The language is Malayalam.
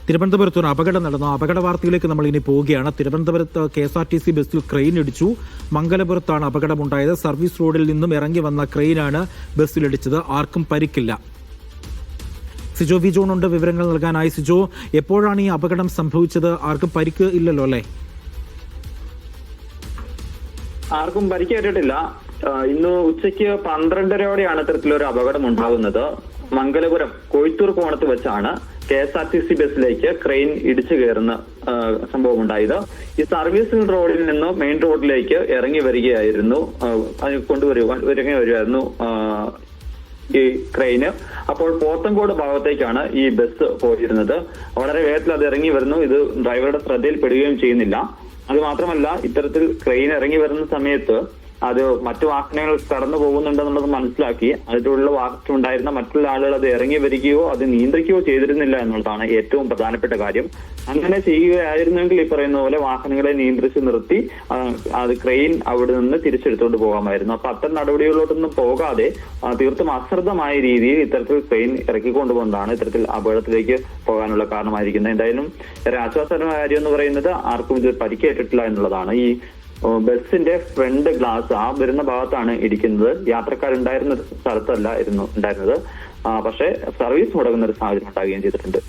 തിരുവനന്തപുരത്ത് ഒരു അപകടം നടന്നു. അപകട വാർത്തയിലേക്ക് നമ്മൾ ഇനി പോവുകയാണ്. തിരുവനന്തപുരത്ത് KSRTC ബസ്സിൽ ക്രെയിൻ ഇടിച്ചു. മംഗലപുരത്താണ് അപകടമുണ്ടായത്. സർവീസ് റോഡിൽ നിന്നും ഇറങ്ങി വന്ന ക്രെയിനാണ് ബസ്സിലിടിച്ചത്. ആർക്കും പരിക്കില്ല. സിജോ വി ജോണുണ്ട് വിവരങ്ങൾ നൽകാനായി. സിജോ, എപ്പോഴാണ് ഈ അപകടം സംഭവിച്ചത്? ആർക്കും പരിക്ക് ഇല്ലല്ലോ അല്ലേ? ആർക്കും പരിക്കേറ്റിട്ടില്ല. ഇന്ന് ഉച്ചയ്ക്ക് 12:30യോടെയാണ് ഇത്തരത്തിലൊരു അപകടം ഉണ്ടാകുന്നത്. മംഗലപുരം കൊയ്ത്തൂർ കോണത്ത് വെച്ചാണ് KSRTC ബസ്സിലേക്ക് ക്രെയിൻ ഇടിച്ചു കയറുന്ന സംഭവം ഉണ്ടായത്. ഈ സർവീസ് റോഡിൽ നിന്ന് മെയിൻ റോഡിലേക്ക് ഇറങ്ങി വരികയായിരുന്നു ഈ ക്രെയിന്. അപ്പോൾ പോത്തങ്കോട് ഭാഗത്തേക്കാണ് ഈ ബസ് പോയിരുന്നത്. വളരെ വേഗത്തിൽ അത് ഇറങ്ങി വരുന്നു. ഇത് ഡ്രൈവറുടെ ശ്രദ്ധയിൽപ്പെടുകയും ചെയ്യുന്നില്ല. അത് മാത്രമല്ല, ഇത്തരത്തിൽ ക്രെയിൻ ഇറങ്ങി വരുന്ന സമയത്ത് അത് മറ്റു വാഹനങ്ങൾ കടന്നു പോകുന്നുണ്ടെന്നുള്ളത് മനസ്സിലാക്കി അതിലുള്ള വാഹനത്തിലുണ്ടായിരുന്ന മറ്റുള്ള ആളുകൾ അത് ഇറങ്ങി വരികയോ അത് നിയന്ത്രിക്കുകയോ ചെയ്തിരുന്നില്ല എന്നുള്ളതാണ് ഏറ്റവും പ്രധാനപ്പെട്ട കാര്യം. അങ്ങനെ ചെയ്യുകയായിരുന്നെങ്കിൽ ഈ പറയുന്ന പോലെ വാഹനങ്ങളെ നിയന്ത്രിച്ച് നിർത്തി അത് ക്രെയിൻ അവിടെ നിന്ന് തിരിച്ചെടുത്തുകൊണ്ട് പോകാമായിരുന്നു. അപ്പൊ അത്തരം നടപടികളിലോട്ടൊന്നും പോകാതെ തീർത്തും അശ്രദ്ധമായ രീതിയിൽ ഇത്തരത്തിൽ ക്രെയിൻ ഇറക്കിക്കൊണ്ടുപോകുന്നതാണ് ഇത്തരത്തിൽ അപകടത്തിലേക്ക് പോകാനുള്ള കാരണമായിരിക്കുന്നത്. എന്തായാലും ഒരു ആശ്വാസകരമായ കാര്യം എന്ന് പറയുന്നത് ആർക്കും ഇത് പരിക്കേറ്റിട്ടില്ല എന്നുള്ളതാണ്. ഈ ബസിന്റെ ഫ്രണ്ട് ഗ്ലാസ് വരുന്ന ഭാഗത്താണ് ഇടിക്കുന്നത്. യാത്രക്കാരുണ്ടായിരുന്ന സ്ഥലത്തല്ല ഉണ്ടായിരുന്നത്. പക്ഷേ സർവീസ് മുടങ്ങുന്ന ഒരു സാഹചര്യം ഉണ്ടാകുകയും ചെയ്തിട്ടുണ്ട്.